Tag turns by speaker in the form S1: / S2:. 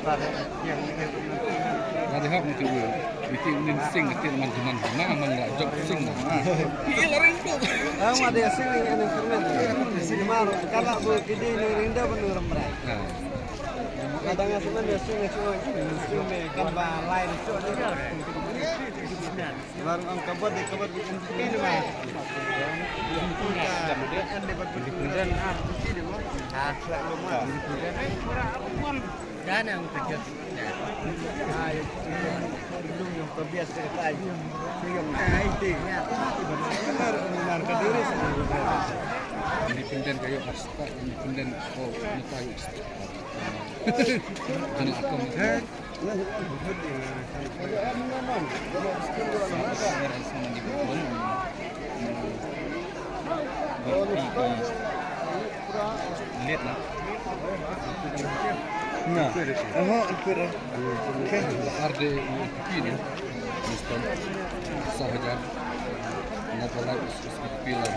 S1: Ada hak untuk itu sing itu teman-teman mana nggak job sing. Gila rindu.
S2: Ada sing yang instrumen. Simar kalau begini rindu benar mereka. Kadang semen dia sing kan lain itu. Baru angkat bikin sini mah. Kan dapat kemudian di sini mah. Dan yang kerja. Belum yang kebiasa cerita aja. Yang IT-nya benar Kediri
S1: Independen kayak hasta, independen nitayu. Jangan akan lihat lah.
S2: Nah,
S1: Arde ini, Mister Sahaja, Natalai Pilar